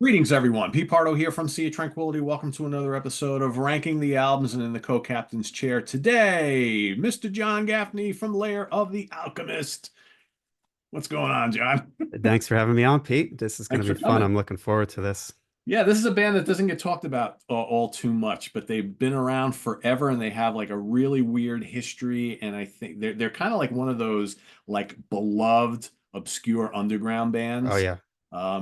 Greetings, everyone. Pete Pardo here from Sea of Tranquility. Welcome to another episode of Ranking the Albums and in the co-captain's chair today, Mr. John Gaffney from Lair of the Alchemist. What's going on, John? Thanks for having me on, Pete. This is going Thanks to for be fun. coming. I'm looking forward to this. Yeah, this is a band that doesn't get talked about all too much, but they've been around forever and they have like a really weird history. And I think they're kind of like one of those like beloved obscure underground Oh bands yeah.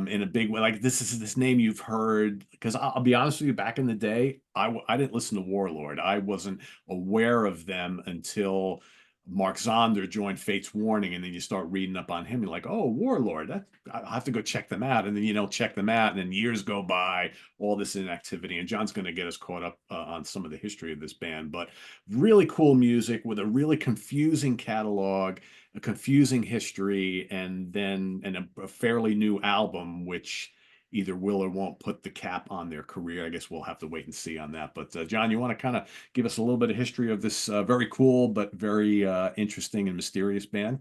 in a big way. Like this is this name you've heard because I'll be honest with you, back in the day, I didn't listen to Warlord. I wasn't aware of them until Mark Zonder joined Fate's Warning, and then you start reading up on him. You're like, oh, Warlord, I'll have to go check them out. And then check them out, and then years go by, all this inactivity. And John's going to get us caught up on some of the history of this band, but really cool music with a really confusing catalog, a confusing history, and then a fairly new album, which either will or won't put the cap on their career. I guess we'll have to wait and see on that. But John, you want to kind of give us a little bit of history of this very cool but very interesting and mysterious band?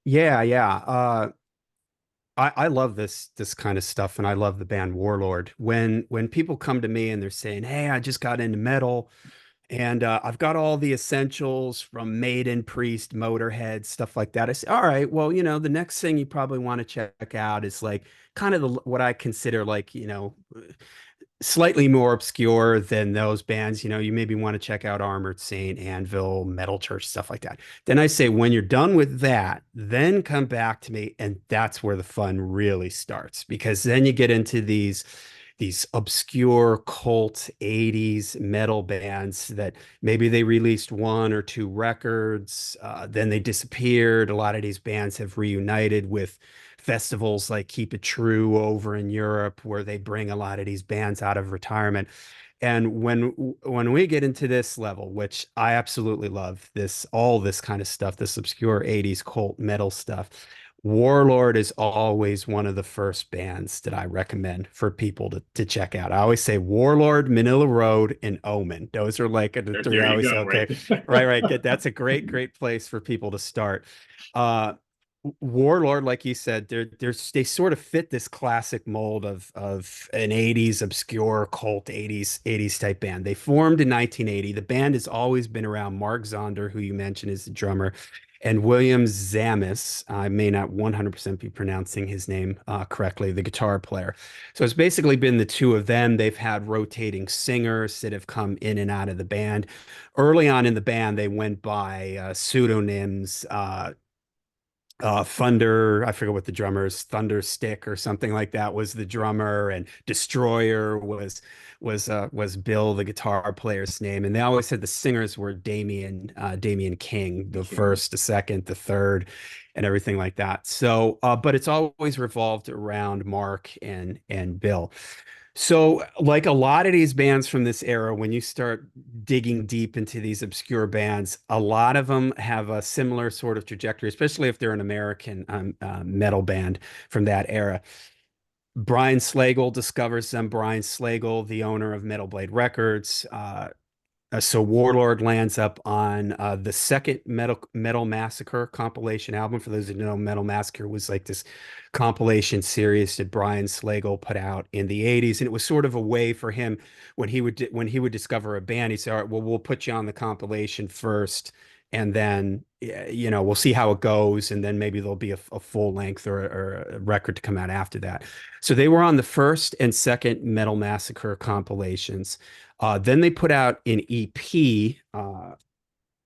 Yeah. I love this kind of stuff, and I love the band Warlord. When people come to me and they're saying, "Hey, I just got into metal, and I've got all the essentials from Maiden, Priest, Motorhead, stuff like that." I say, "All right, well, the next thing you probably want to check out is like kind of what I consider like, slightly more obscure than those bands. You maybe want to check out Armored Saint, Anvil, Metal Church, stuff like that." Then I say, when you're done with that, then come back to me, and that's where the fun really starts, because then you get into these obscure cult 80s metal bands that maybe they released one or two records, then they disappeared. A lot of these bands have reunited with festivals like Keep It True over in Europe, where they bring a lot of these bands out of retirement. And when we get into this level, which I absolutely love, all this kind of stuff, this obscure 80s cult metal stuff, Warlord is always one of the first bands that I recommend for people to check out. I always say Warlord, Manila Road, and Omen. Those are like the three. There I you always say, go, right okay, there. right. That's a great place for people to start. Uh, Warlord, like you said, they sort of fit this classic mold of an 80s obscure cult 80s type band. They formed in 1980. The band has always been around. Mark Zonder, who you mentioned is the drummer, and William Zamis, I may not 100% be pronouncing his name correctly, the guitar player. So it's basically been the two of them. They've had rotating singers that have come in and out of the band. Early on in the band, they went by pseudonyms. Thunder, I forget what the drummer's Thunder Stick or something like that was the drummer, and Destroyer was Bill, the guitar player's name. And they always said the singers were Damian King, the King. first, the second, the third, and everything like that. So but it's always revolved around Mark and Bill. So, like a lot of these bands from this era, when you start digging deep into these obscure bands, a lot of them have a similar sort of trajectory, especially if they're an American metal band from that era. Brian Slagel discovers them. Brian Slagel, the owner of Metal Blade Records, so Warlord lands up on the second Metal Massacre compilation album. For those who know, Metal Massacre was like this compilation series that Brian Slagel put out in the 80s, and it was sort of a way for him when he would discover a band, he'd say, "All right, well, we'll put you on the compilation first, and then we'll see how it goes, and then maybe there'll be a full length or a record to come out after that." So they were on the first and second Metal Massacre compilations. Then they put out an EP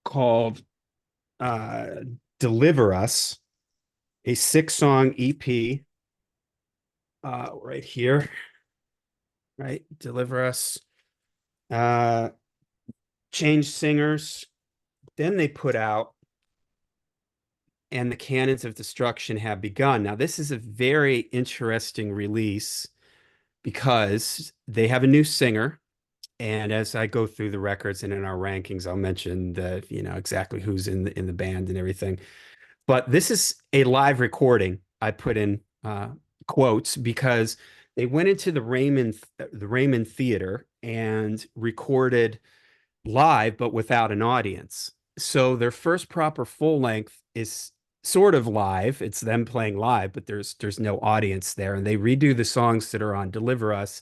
called uh, Deliver Us, a 6-song EP right here, right? Deliver Us. Uh, Change Singers. Then they put out And the Cannons of Destruction Have Begun. Now, this is a very interesting release because they have a new singer. And as I go through the records and in our rankings, I'll mention exactly who's in the band and everything. But this is a live recording. I put in quotes because they went into the Raymond Theater and recorded live, but without an audience. So their first proper full length is sort of live. It's them playing live, but there's no audience there, and they redo the songs that are on Deliver Us,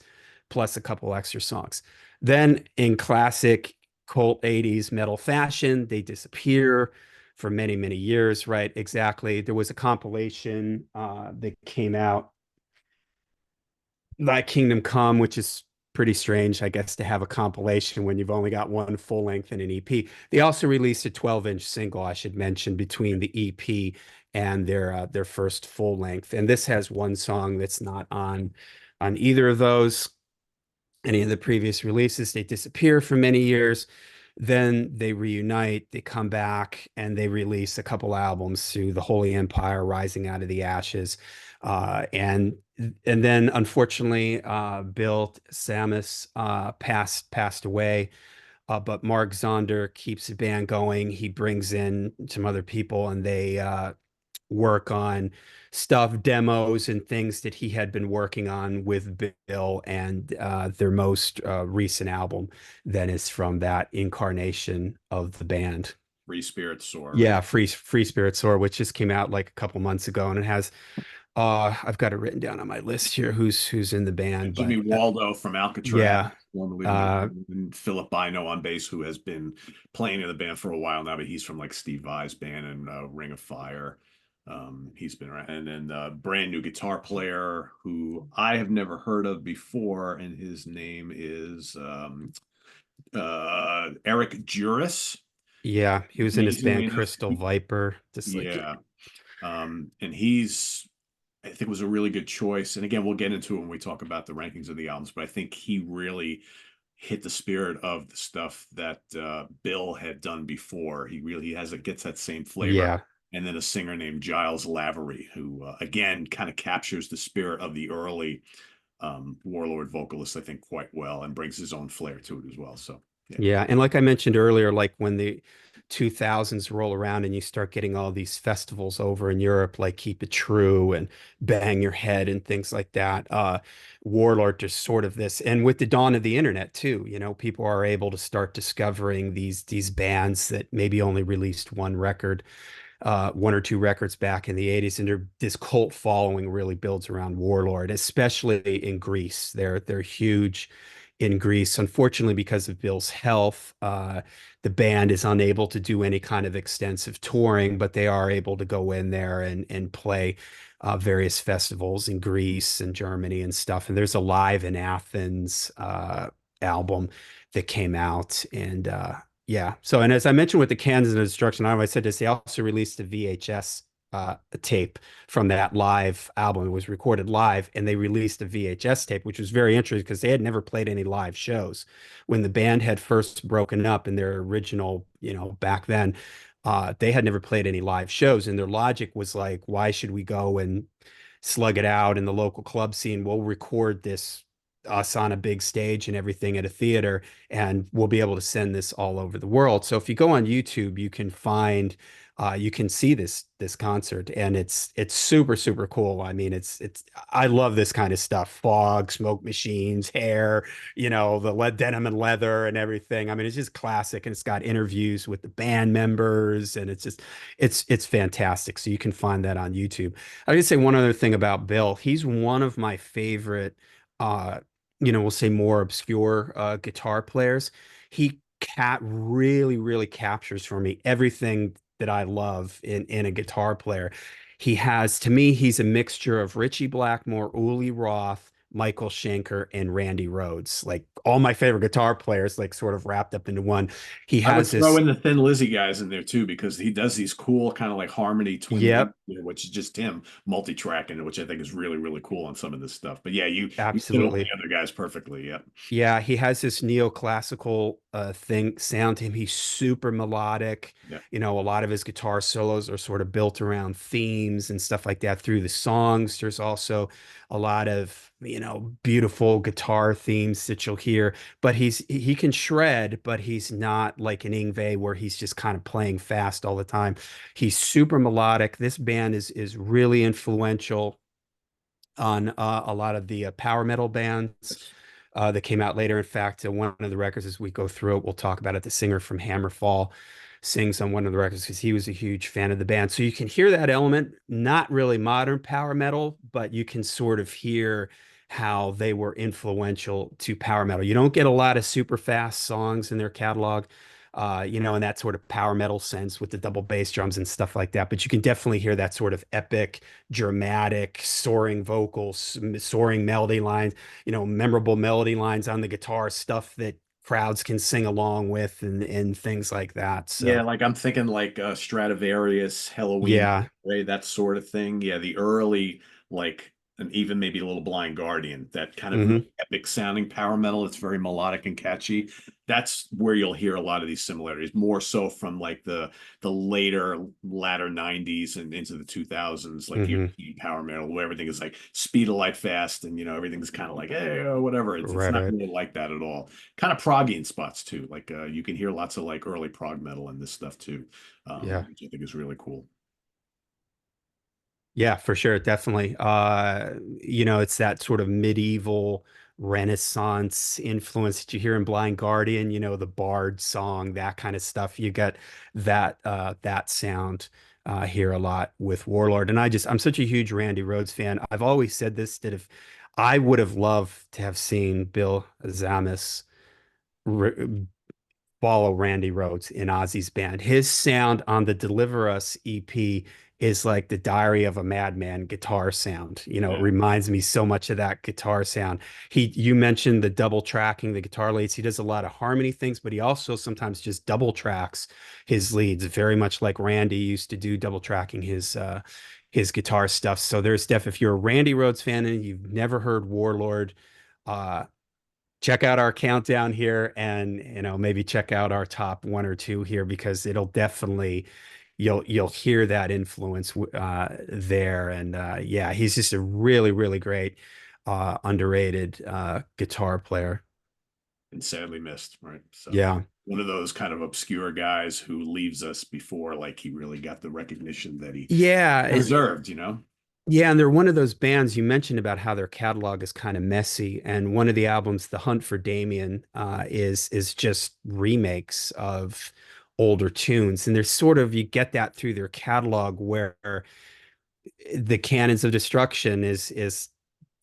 plus a couple extra songs. Then, in classic cult '80s metal fashion, they disappear for many, many years. Right? Exactly. There was a compilation that came out, Thy Kingdom Come, which is pretty strange, I guess, to have a compilation when you've only got one full length and an EP. They also released a 12-inch single, I should mention, between the EP and their first full length. And this has one song that's not on either of those, any of the previous releases. They disappear for many years. Then they reunite, they come back, and they release a couple albums through the Holy Empire, Rising Out of the Ashes. And then unfortunately, Bill Samus passed away. But Mark Zonder keeps the band going. He brings in some other people, and they work on stuff, demos, and things that he had been working on with Bill. And their most recent album then is from that incarnation of the band. Free Spirit Soar, right? Yeah, Free Spirit Soar, which just came out like a couple months ago, and it has I've got it written down on my list here who's in the And band, Jimmy but Waldo from Alcatraz, yeah, formerly of uh, Nirvana, and Philip Bino on bass, who has been playing in the band for a while now, but he's from like Steve Vai's band and Ring of Fire. He's been around, and then brand new guitar player who I have never heard of before, and his name is Eric Juris. yeah, he was in his Amazingly band enough, Crystal Viper, just like yeah. And I think, was a really good choice. And again, we'll get into it when we talk about the rankings of the albums, but I think he really hit the spirit of the stuff that Bill had done before. He really gets that same flavor. yeah. And then a singer named Giles Lavery, who again kind of captures the spirit of the early Warlord vocalist, I think, quite well, and brings his own flair to it as well. So yeah, Yeah, and like I mentioned earlier, like when the 2000s roll around and you start getting all these festivals over in Europe, like Keep It True and Bang Your Head and things like that, Warlord is sort of this. And with the dawn of the internet too, people are able to start discovering these bands that maybe only released one or two records back in the '80s, and this cult following really builds around Warlord, especially in Greece. They're huge in Greece. Unfortunately, because of Bill's health, the band is unable to do any kind of extensive touring, but they are able to go in there and play various festivals in Greece and Germany and stuff. And there's a Live in Athens album that came out, and yeah. So, and as I mentioned with the Kansas Destruction Album, I said this, they also released a VHS tape from that live album. It was recorded live, and they released a VHS tape, which was very interesting because they had never played any live shows. When the band had first broken up in their original, back then, they had never played any live shows. And their logic was like, why should we go and slug it out in the local club scene? We'll record this us on a big stage and everything at a theater, and we'll be able to send this all over the world. So if you go on YouTube, you can see this concert, and it's super super cool. I mean, it's I love this kind of stuff: fog, smoke machines, hair, the lead denim and leather and everything. I mean, it's just classic, and it's got interviews with the band members, and it's fantastic. So you can find that on YouTube. I can say one other thing about Bill. He's one of my favorite uh we'll say more obscure guitar players. He cat really, really captures for me everything that I love in a guitar player. To me, he's a mixture of Richie Blackmore, Uli Roth, Michael Schenker, and Randy Rhoads. Like all my favorite guitar players, like sort of wrapped up into one. He I would has throw this, in the Thin Lizzy guys in there too, because he does these cool kind of like harmony twin lead, yep, which is just him multi-tracking, which I think is really, really cool on some of this stuff. But yeah, you hit all the absolutely. other guys perfectly. Yeah. Yeah, he has this neoclassical sound to him. He's super melodic. Yeah. A lot of his guitar solos are sort of built around themes and stuff like that through the songs. There's also a lot of, beautiful guitar themes that you'll hear, but he can shred, but he's not like an Yngwie where he's just kind of playing fast all the time. He's super melodic. This band is really influential on a lot of the power metal bands Yes. that came out later. In fact, one of the records, as we go through it, we'll talk about it. The singer from Hammerfall sings on one of the records because he was a huge fan of the band. So you can hear that element, not really modern power metal, but you can sort of hear how they were influential to power metal. You don't get a lot of super fast songs in their catalog, in that sort of power metal sense with the double bass drums and stuff like that. But you can definitely hear that sort of epic, dramatic, soaring vocals, soaring melody lines, memorable melody lines on the guitar, stuff that crowds can sing along with and things like that. Yeah, So like I'm thinking like Stradivarius, Halloween, yeah. right, that sort of thing. Yeah, the early like and even maybe a little Blind Guardian, that kind of really Hmm. epic sounding power metal. It's very melodic and catchy. That's where you'll hear a lot of these similarities, more so from like the latter 90s and into the 2000s, like Hmm. European power metal, where everything is like speed of light fast and everything's kind of like, hey, whatever. It's Right, not right. really like that at all. Kind of proggy in spots too. Like you can hear lots of like early prog metal in this stuff too, Yeah. which I think is really cool. Yeah, for sure. Definitely. It's that sort of medieval Renaissance influence that you hear in Blind Guardian, the Bard song, that kind of stuff. You get that sound here a lot with Warlord. And I'm such a huge Randy Rhoads fan. I've always said this, that if I would have loved to have seen Bill Zamas follow Randy Rhoads in Ozzy's band. His sound on the Deliver Us EP is like the Diary of a Madman guitar sound. It Yeah. reminds me so much of that guitar sound. You mentioned the double tracking the guitar leads. He does a lot of harmony things, but he also sometimes just double tracks his leads, very much like Randy used to do, double tracking his guitar stuff. So if you're a Randy Rhoads fan and you've never heard Warlord, uh, check out our countdown here and maybe check out our top one or two here because it'll definitely you'll hear that influence there. And yeah, he's just a really, really great underrated guitar player. And sadly missed, right? So Yeah. one of those kind of obscure guys who leaves us before like he really got the recognition that he Yeah, deserved. yeah, and they're one of those bands you mentioned about how their catalog is kind of messy. And one of the albums, The Hunt for Damien, is just remakes of older tunes. And there's sort of you get that through their catalog where the Cannons of Destruction is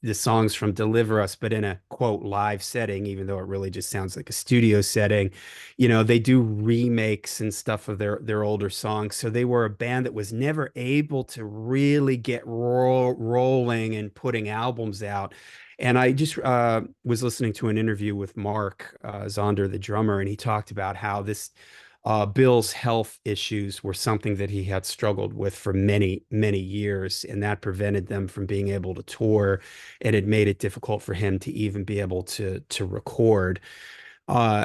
the songs from Deliver Us, but in a quote live setting, even though it really just sounds like a studio setting. They do remakes and stuff of their older songs. So they were a band that was never able to really get rolling and putting albums out. And I just was listening to an interview with Mark Zonder, the drummer, and he talked about how Bill's health issues were something that he had struggled with for many, many years, and that prevented them from being able to tour. It had made it difficult for him to even be able to record.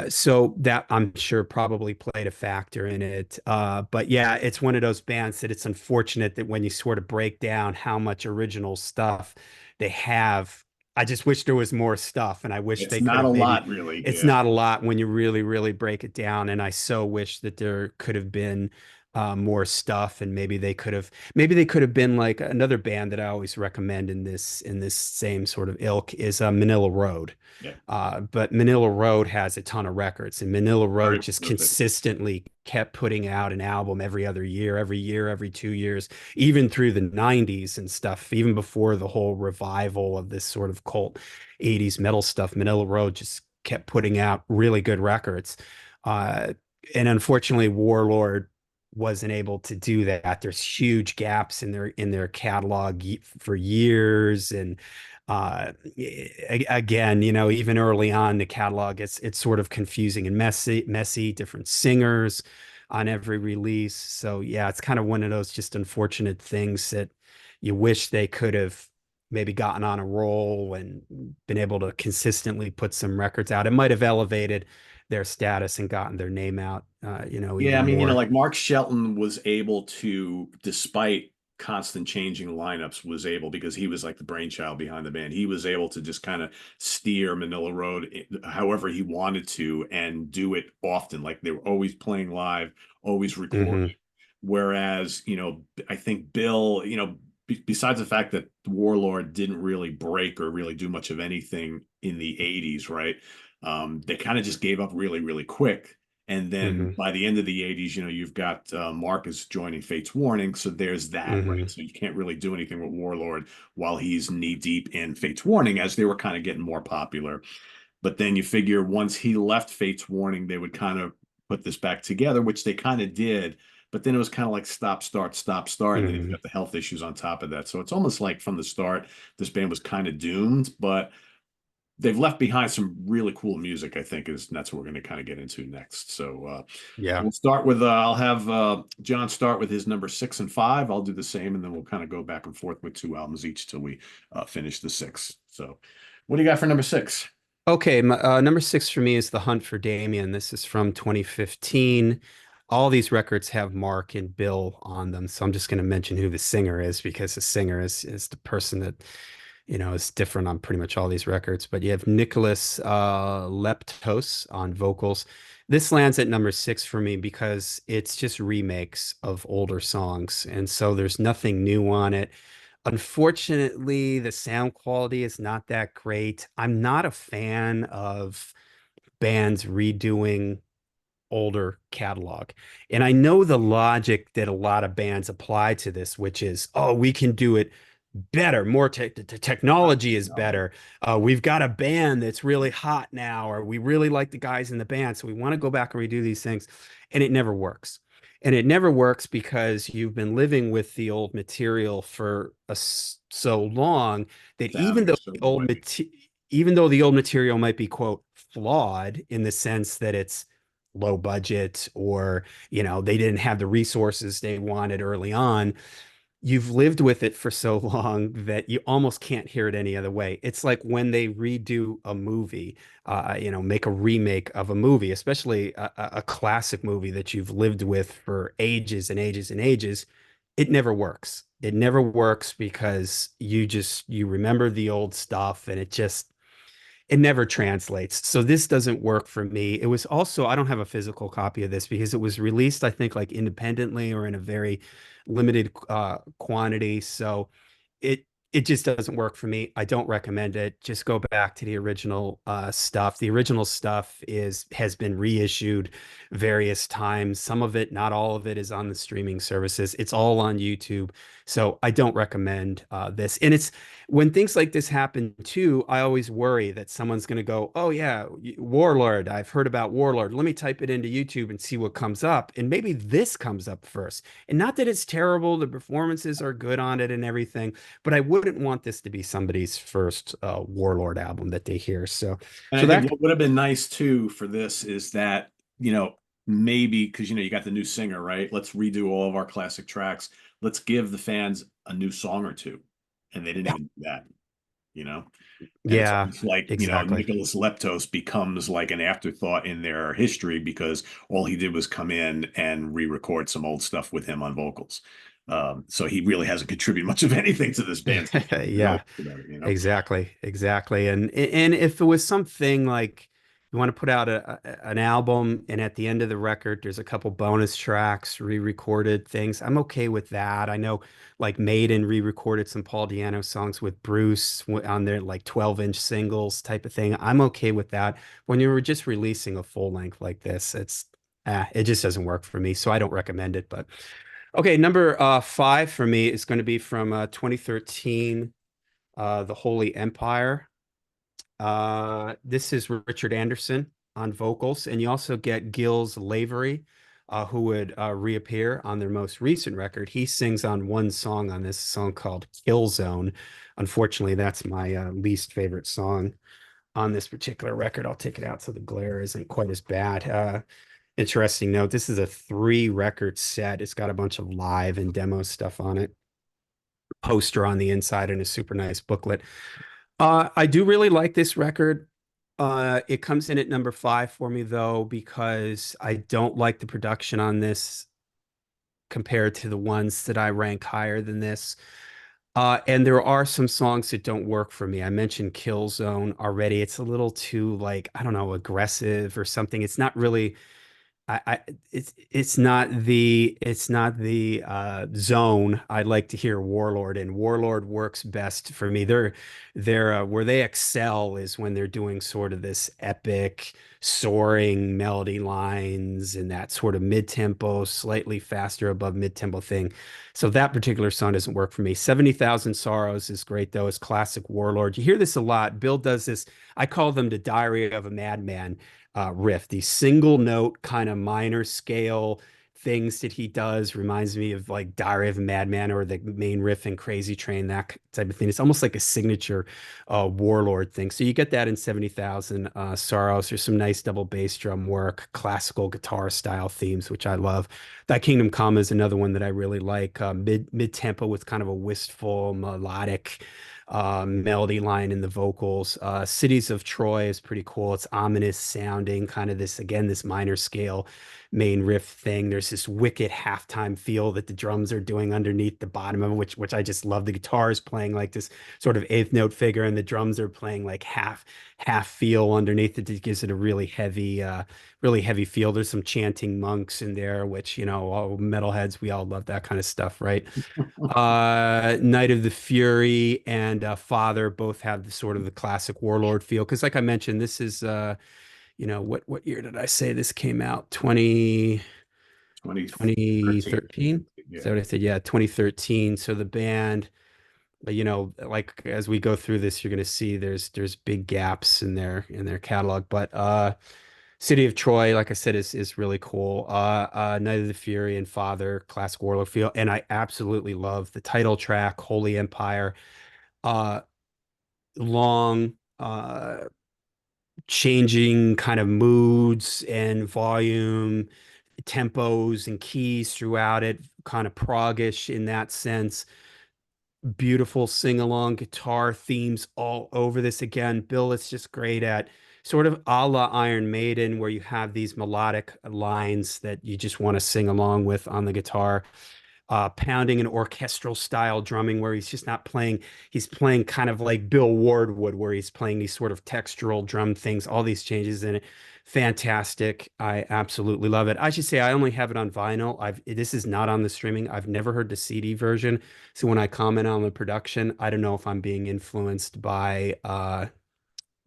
So that I'm sure probably played a factor in it. But yeah, it's one of those bands that it's unfortunate that when you sort of break down how much original stuff they have, I just wish there was more stuff, and I wish It's they could not a have maybe. lot really. It's Yeah. not a lot when you really, really break it down, and I so wish that there could have been more stuff, and maybe they could have been like another band that I always recommend in this same sort of ilk is Manila Road. Yeah. But Manila Road has a ton of records, and Manila Road Very just prolific. consistently kept putting out an album every other year, every 2 years, even through the 90s and stuff, even before the whole revival of this sort of cult 80s metal stuff. Manila Road just kept putting out really good records. Uh, and unfortunately, Warlord wasn't able to do that. There's huge gaps in their catalog for years, and again, even early on the catalog, it's sort of confusing and messy, different singers on every release. So yeah, it's kind of one of those just unfortunate things that you wish they could have maybe gotten on a roll and been able to consistently put some records out. It might have elevated their status and gotten their name out, Yeah, I even mean, more. like Mark Shelton was able to, despite constant changing lineups, was able because he was like the brainchild behind the band. He was able to just kind of steer Manila Road however he wanted to and do it often. Like they were always playing live, always Hmm. recording. Whereas, I think Bill, besides the fact that Warlord didn't really break or really do much of anything in the 80s, right? They kind of just gave up really, really quick And then Hmm. by the end of the 80s, you've got Marcus joining Fate's Warning. So there's that, right? Hmm. So you can't really do anything with Warlord while he's knee deep in Fate's Warning as they were kind of getting more popular. But then you figure once he left Fate's Warning, they would kind of put this back together, which they kind of did. But then it was kind of like stop, start, stop, start. And then you've Hmm. got the health issues on top of that. So it's almost like from the start, this band was kind of doomed, but they've left behind some really cool music, I think, and that's what we're going to kind of get into next. So Yeah. we'll start with, I'll have John start with his number 6 and 5. I'll do the same, and then we'll kind of go back and forth with 2 albums each till we finish the six. So what do you got for number 6? Okay, number six for me is The Hunt for Damien. This is from 2015. All these records have Mark and Bill on them, so I'm just going to mention who the singer is because the singer is the person that is different on pretty much all these records. But you have Nicholas Leptos on vocals. This lands at number six for me because it's just remakes of older songs, and so there's nothing new on it. Unfortunately, the sound quality is not that great. I'm not a fan of bands redoing older catalog. And I know the logic that a lot of bands apply to this, which is, oh, we can do it better, more the technology is No. better. We've got a band that's really hot now, or we really like the guys in the band, so we want to go back and redo these things, and it never works. And it never works because you've been living with the old material for so long that Sounding a certain way. even though the old material might be quote flawed in the sense that it's low budget or they didn't have the resources they wanted early on, you've lived with it for so long that you almost can't hear it any other way. It's like when they redo a movie, make a remake of a movie, especially a classic movie that you've lived with for ages and ages and ages. It never works. It never works because you remember the old stuff and it never translates. So this doesn't work for me. It was also, I don't have a physical copy of this because it was released, I think, like independently or in a very limited quantity. So it it just doesn't work for me. I don't recommend it. Just go back to the original stuff. The original stuff has been reissued various times. Some of it, not all of it, is on the streaming services. It's all on YouTube. So I don't recommend this. And it's when things like this happen too, I always worry that someone's going to go, oh, yeah, Warlord. I've heard about Warlord. Let me type it into YouTube and see what comes up. And maybe this comes up first. And not that it's terrible, the performances are good on it and everything, but I wouldn't want this to be somebody's first Warlord album that they hear. So, And I so think that, what would have been nice too for this is that, maybe because you got the new singer, right? Let's redo all of our classic tracks. Let's give the fans a new song or two. And they didn't yeah, even do that, you know? And it's yeah, almost like, exactly. Nicholas Leptos becomes like an afterthought in their history because all he did was come in and re-record some old stuff with him on vocals. So he really hasn't contributed much of anything to this band's history. Yeah, About it. exactly, exactly. And if it was something like you want to put out an album and at the end of the record there's a couple bonus tracks, re-recorded things, I'm okay with that. I know like Maiden re-recorded some Paul Di'Anno songs with Bruce on their like 12-inch singles type of thing. I'm okay with that. When you were just releasing a full length like this, it just doesn't work for me, so I don't recommend it. But okay, number five for me is going to be from 2013, The Holy Empire. This is Richard Anderson on vocals, and you also get Gilles Lavery, who would reappear on their most recent record. He sings on one song on this song called Kill Zone. Unfortunately, that's my least favorite song on this particular record. I'll take it out so the glare isn't quite as bad. Interesting note, this is a 3 record set. It's got a bunch of live and demo stuff on it. Poster on the inside and a super nice booklet. I do really like this record. It comes in at number 5 for me though, because I don't like the production on this compared to the ones that I rank higher than this. And there are some songs that don't work for me. I mentioned Killzone already. It's a little too like, I don't know, aggressive or something. It's not really I it's not the zone I'd like to hear Warlord in. Warlord works best for me. They're where they excel is when they're doing sort of this epic soaring melody lines and that sort of mid-tempo, slightly faster above mid-tempo thing. So that particular song doesn't work for me. 70,000 Sorrows is great though. It's classic Warlord. You hear this a lot. Bill does this. I call them the Diary of a Madman riff. These single note kind of minor scale things that he does reminds me of like Diary of a Madman or the main riff in Crazy Train, that type of thing. It's almost like a signature Warlord thing. So you get that in 70,000 Sorrows. There's some nice double bass drum work, classical guitar style themes, which I love. That Kingdom Come is another one that I really like. Mid tempo with kind of a wistful melodic melody line in the vocals. Cities of Troy is pretty cool. It's ominous sounding, kind of this, again, this minor scale main riff thing. There's this wicked halftime feel that the drums are doing underneath the bottom of it, which I just love. The guitar is playing like this sort of eighth note figure, and the drums are playing like half feel underneath it. It gives it a really heavy feel. There's some chanting monks in there, which, all metalheads, we all love that kind of stuff, right? Night of the Fury and Father both have the sort of the classic Warlord feel. Because, like I mentioned, this is what year did I say this came out? 2013. 2013? Is that Yeah. what I said? Yeah, 2013. So the band, like as we go through this, you're going to see there's big gaps in their catalog. But City of Troy, like I said, is really cool. Night of the Fury and Father, classic Warlord feel, and I absolutely love the title track, Holy Empire. Uh, Long, changing kind of moods and volume, tempos and keys throughout it, kind of proggish in that sense. Beautiful sing-along guitar themes all over this. Again, Bill is just great at sort of a la Iron Maiden, where you have these melodic lines that you just want to sing along with on the guitar. Pounding an orchestral style drumming where he's just not playing, he's playing kind of like Bill Ward would, where he's playing these sort of textural drum things, all these changes in it. Fantastic. I absolutely love it. I should say I only have it on vinyl. This is not on the streaming. I've never heard the CD version. So when I comment on the production, I don't know if I'm being influenced by the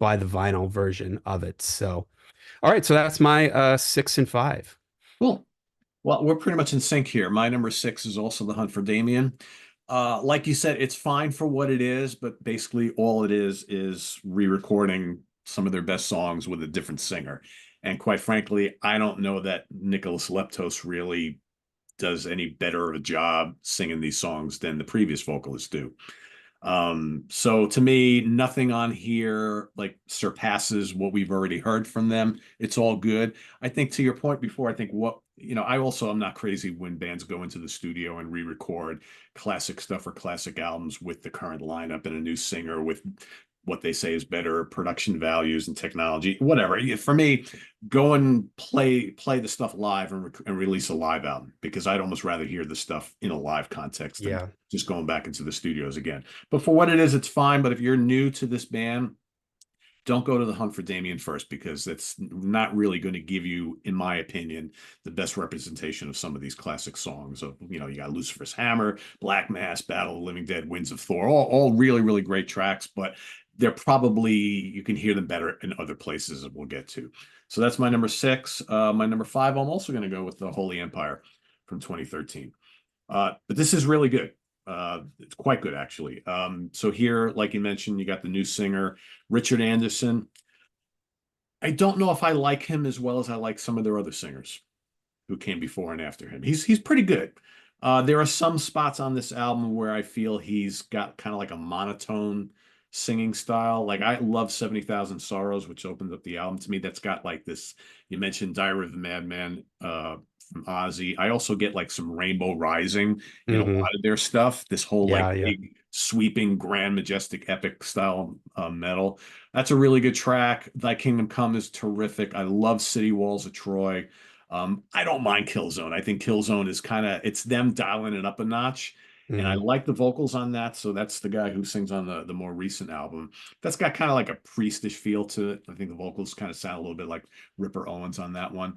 vinyl version of it. So all right, so that's my 6 and 5. Cool. Well, we're pretty much in sync here. My number six is also The Hunt for Damien. Like you said, it's fine for what it is, but basically all it is re-recording some of their best songs with a different singer. And quite frankly, I don't know that Nicholas Leptos really does any better of a job singing these songs than the previous vocalists do. So to me, nothing on here like surpasses what we've already heard from them. It's all good. I think to your point before, I think I also am not crazy when bands go into the studio and re-record classic stuff or classic albums with the current lineup and a new singer with what they say is better production values and technology, whatever. For me, go and play the stuff live and release a live album, because I'd almost rather hear the stuff in a live context than Yeah. just going back into the studios again. But for what it is, it's fine. But if you're new to this band, don't go to the Hunt for Damien first, because that's not really going to give you, in my opinion, the best representation of some of these classic songs. Of you got Lucifer's Hammer, Black Mass, Battle of the Living Dead, Winds of Thor, all really really great tracks, but they're probably, you can hear them better in other places that we'll get to. So that's my number six. My number five, I'm also going to go with the Holy Empire from 2013. But this is really good. It's quite good, actually. So here, like you mentioned, you got the new singer, Richard Anderson. I don't know if I like him as well as I like some of their other singers who came before and after him. He's pretty good. There are some spots on this album where I feel he's got kind of like a monotone singing style. Like I love 70,000 Sorrows, which opens up the album to me. That's got like this, you mentioned Diary of the Madman from Ozzy. I also get like some Rainbow Rising in a Hmm. lot of their stuff. This whole like Yeah, yeah. big, sweeping, grand, majestic, epic style metal. That's a really good track. Thy Kingdom Come is terrific. I love City Walls of Troy. I don't mind Killzone. I think Killzone is kind of, it's them dialing it up a notch. And I Mm, like the vocals on that. So that's the guy who sings on the more recent album. That's got kind of like a priestish feel to it. I think the vocals kind of sound a little bit like Ripper Owens on that one.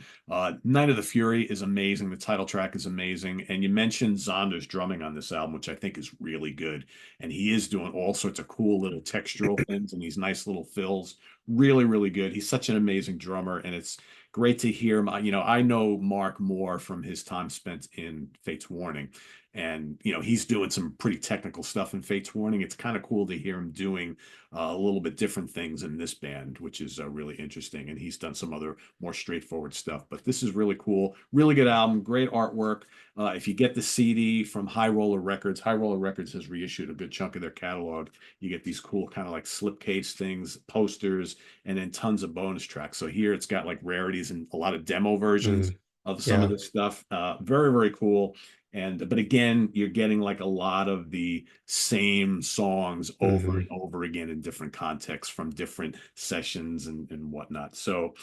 Night of the Fury is amazing. The title track is amazing. And you mentioned Zonder's drumming on this album, which I think is really good. And he is doing all sorts of cool little textural things and these nice little fills. Really, really good. He's such an amazing drummer, and it's great to hear him. I know Mark Moore from his time spent in Fate's Warning, and he's doing some pretty technical stuff in Fate's Warning. It's kind of cool to hear him doing a little bit different things in this band, which is really interesting. And he's done some other more straightforward stuff, but this is really cool. Really good album, great artwork. If you get the CD from High Roller Records, High Roller Records has reissued a good chunk of their catalog. You get these cool kind of like slipcase things, posters, and then tons of bonus tracks. So here it's got like rarities and a lot of demo versions mm, of some of yeah. this stuff. Very, very cool. And but again, you're getting like a lot of the same songs over and Hmm. over again in different contexts from different sessions and whatnot. So,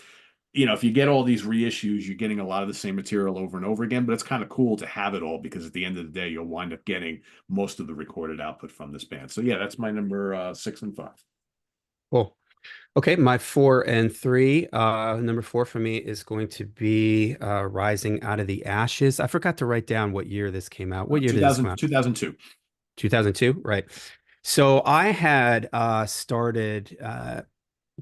if you get all these reissues, you're getting a lot of the same material over and over again, but it's kind of cool to have it all because at the end of the day, you'll wind up getting most of the recorded output from this band. So yeah, that's my number 6 and 5. Cool. Okay, my four and three. Number four for me is going to be Rising Out of the Ashes. I forgot to write down what year this came out. What year did this come 2000, out? 2002. 2002, right. So I had started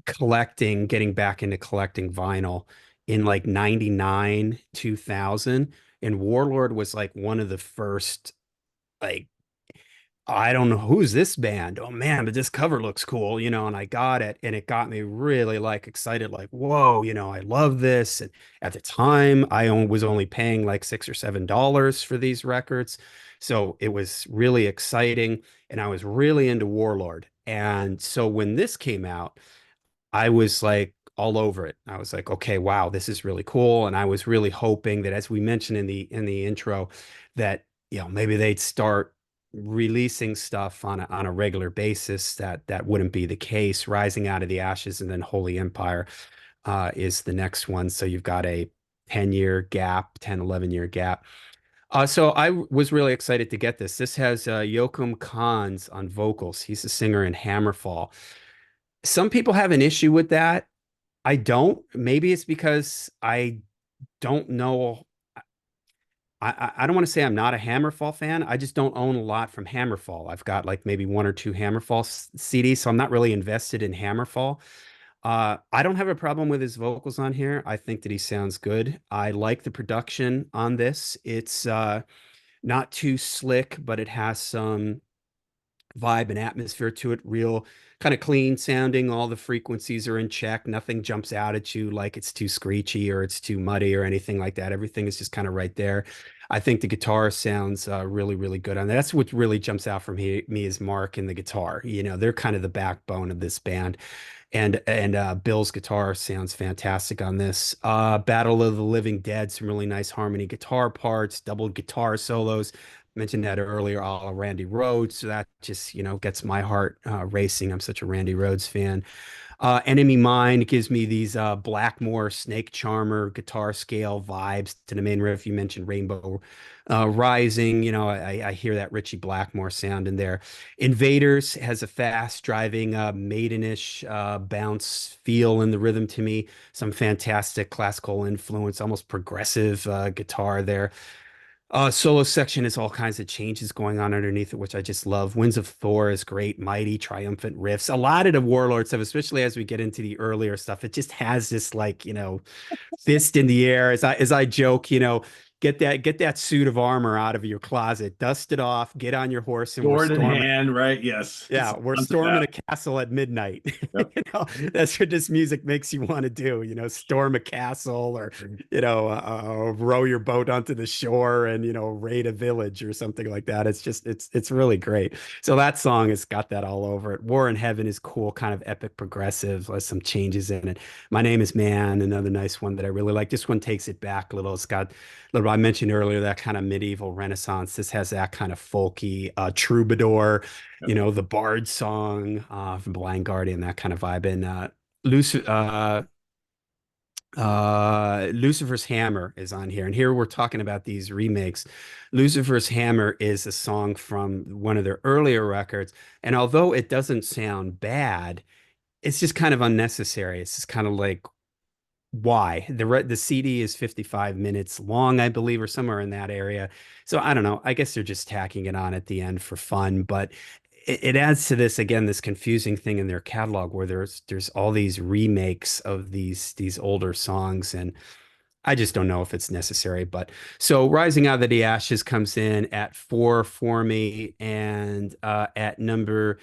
getting back into collecting vinyl in like 99, 2000, and Warlord was like one of the first, like, I don't know who's this band. Oh man, but this cover looks cool, and I got it and it got me really like excited, like, whoa, I love this. And at the time, was only paying like $6 or $7 for these records. So it was really exciting and I was really into Warlord. And so when this came out, I was like all over it. I was like, okay, wow, this is really cool. And I was really hoping that, as we mentioned in the intro, that maybe they'd start releasing stuff on a regular basis. That wouldn't be the case. Rising Out of the Ashes and then Holy Empire is the next one. So you've got a 10-year gap, 10, 11-year gap. So I was really excited to get this. This has Joachim Kahns on vocals. He's a singer in Hammerfall. Some people have an issue with that. I don't. Maybe it's because I don't know. I don't want to say I'm not a Hammerfall fan. I just don't own a lot from Hammerfall. I've got like maybe one or two Hammerfall CDs, so I'm not really invested in Hammerfall. I don't have a problem with his vocals on here. I think that he sounds good. I like the production on this. It's not too slick, but it has some vibe and atmosphere to it, real kind of clean sounding. All the frequencies are in check. Nothing jumps out at you like it's too screechy or it's too muddy or anything like that. Everything is just kind of right there. I think the guitar sounds really, really good on that. That's what really jumps out from me is Mark and the guitar. They're kind of the backbone of this band. And Bill's guitar sounds fantastic on this. Battle of the Living Dead, some really nice harmony guitar parts, double guitar solos. Mentioned that earlier, all Randy Rhoads. So that just, gets my heart racing. I'm such a Randy Rhoads fan. Enemy Mine gives me these Blackmore Snake Charmer guitar scale vibes to the main riff. You mentioned Rainbow Rising. I hear that Richie Blackmore sound in there. Invaders has a fast driving, maidenish bounce feel in the rhythm to me. Some fantastic classical influence, almost progressive guitar there. Solo section is all kinds of changes going on underneath it, which I just love. Winds of Thor is great, mighty, triumphant riffs. A lot of the Warlord stuff, especially as we get into the earlier stuff, it just has this like, fist in the air. As I joke, get that suit of armor out of your closet, dust it off, get on your horse, and we're Sword in storming. hand, right? Yes. That's Yeah, what we're it's storming about. a castle at midnight. Yep. That's what this music makes you want to do, storm a castle or, row your boat onto the shore and, raid a village or something like that. It's really great. So that song has got that all over it. War in Heaven is cool, kind of epic progressive, has some changes in it. My Name is Man, another nice one that I really like. This one takes it back a little. It's got a little, I mentioned earlier, that kind of medieval Renaissance. This has that kind of folky, troubadour, Yep. the Bard song from Blind Guardian, that kind of vibe. And Lucifer, Lucifer's Hammer is on here, and here we're talking about these remakes. Lucifer's Hammer is a song from one of their earlier records, and although it doesn't sound bad, it's just kind of unnecessary. It's just kind of like, why? The CD is 55 minutes long, I believe, or somewhere in that area. So I don't know. I guess they're just tacking it on at the end for fun, but it adds to this again, this confusing thing in their catalog where there's all these remakes of these older songs, and I just don't know if it's necessary. But so Rising Out of the Ashes comes in at 4 for me, and at number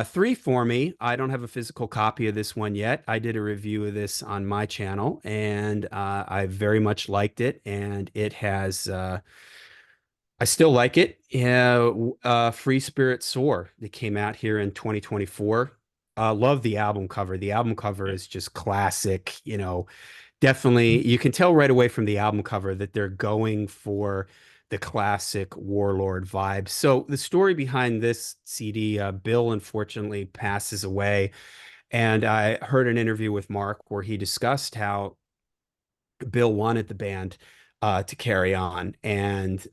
three for me. I don't have a physical copy of this one yet. I did a review of this on my channel, and I very much liked it. And it has, I still like it. Yeah, Free Spirit Soar that came out here in 2024. Love the album cover. The album cover Yeah. is just classic. Definitely, you can tell right away from the album cover that they're going for the classic Warlord vibe. So the story behind this CD, Bill unfortunately passes away, and I heard an interview with Mark where he discussed how Bill wanted the band to carry on, and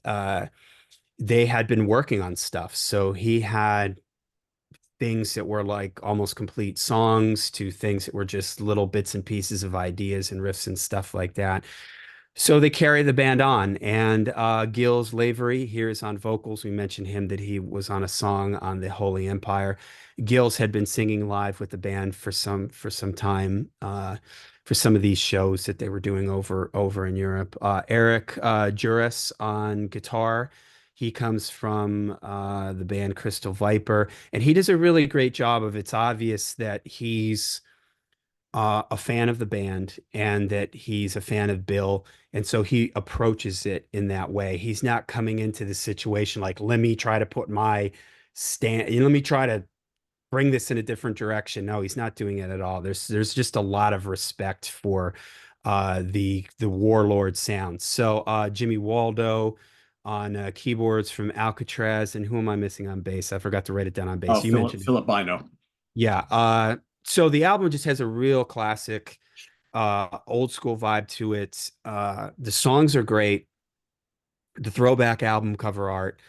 they had been working on stuff. So he had things that were like almost complete songs to things that were just little bits and pieces of ideas and riffs and stuff like that. So they carry the band on, and Gilles Lavery here is on vocals. We mentioned him that he was on a song on the Holy Empire. Gilles had been singing live with the band for some time for some of these shows that they were doing over in Europe. Eric Juris on guitar. He comes from the band Crystal Viper, and he does a really great job of. It's obvious that he's a fan of the band and that he's a fan of Bill. And so he approaches it in that way. He's not coming into the situation like, let me try to put my let me try to bring this in a different direction. No, he's not doing it at all. There's just a lot of respect for the Warlord sound. So Jimmy Waldo on keyboards from Alcatraz, and who am I missing on bass? I forgot to write it down on Oh, bass. You Philip mentioned. Philip Bino. Yeah. So the album just has a real classic, old school vibe to it. The songs are great. The throwback album cover art.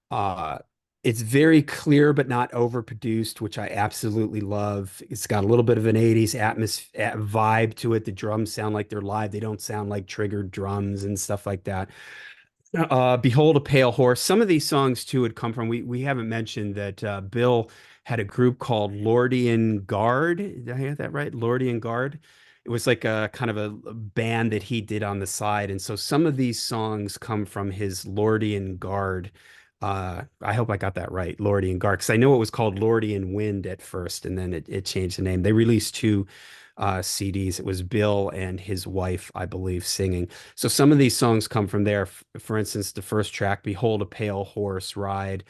Uh, it's very clear but not overproduced, which I absolutely love. It's got a little bit of an 80s atmosphere vibe to it. The drums sound like they're live. They don't sound like triggered drums and stuff like that. Behold a Pale Horse. Some of these songs too had come from. We haven't mentioned that Bill had a group called Lordian Guard. Did I get that right? Lordian Guard. It was like a kind of a band that he did on the side, and so some of these songs come from his Lordian Guard. I hope I got that right, Lordian Guard, because I know it was called Lordian Wind at first, and then it changed the name. They released two CDs. It was Bill and his wife, I believe, singing. So some of these songs come from there. For instance, the first track, Behold a Pale Horse Ride,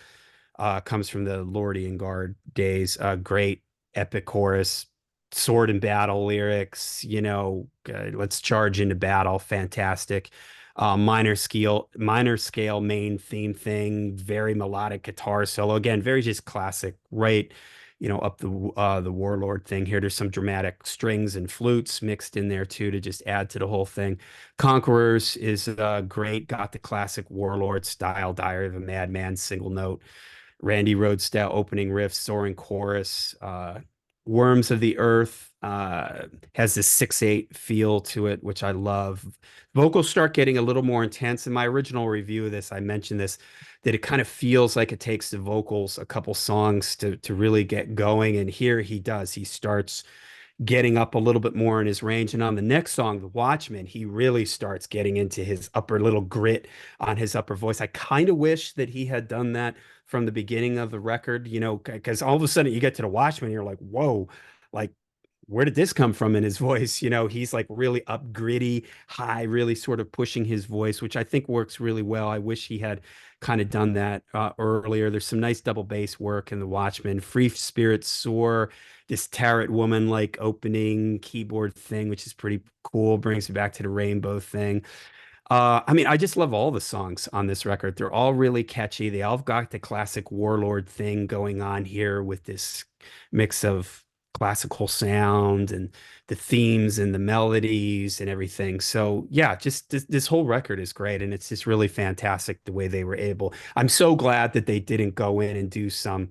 comes from the Lordian Guard days. Great epic chorus, sword and battle lyrics, let's charge into battle. Fantastic. Minor scale main theme thing, very melodic guitar solo. Again, very just classic, right? Up the Warlord thing here. There's some dramatic strings and flutes mixed in there too to just add to the whole thing. Conquerors is great. Got the classic Warlord style, Diary of a Madman single note. Randy Rhoads style opening riff, soaring chorus. Worms of the Earth has this 6/8 feel to it, which I love. Vocals start getting a little more intense. In my original review of this, I mentioned this, that it kind of feels like it takes the vocals a couple songs to really get going. And here he does. He starts getting up a little bit more in his range. And on the next song, The Watchman, he really starts getting into his upper little grit on his upper voice. I kind of wish that he had done that from the beginning of the record, because all of a sudden you get to The Watchman, you're like, whoa, like, where did this come from in his voice? He's like really up gritty, high, really sort of pushing his voice, which I think works really well. I wish he had kind of done that earlier. There's some nice double bass work in The Watchman. Free Spirit Soar, this Tarot Woman like opening keyboard thing, which is pretty cool. Brings me back to the rainbow thing. I mean, I just love all the songs on this record. They're all really catchy. They all got the classic Warlord thing going on here with this mix of classical sound and the themes and the melodies and everything. So yeah, just this whole record is great, and it's just really fantastic the way they were able. I'm so glad that they didn't go in and do some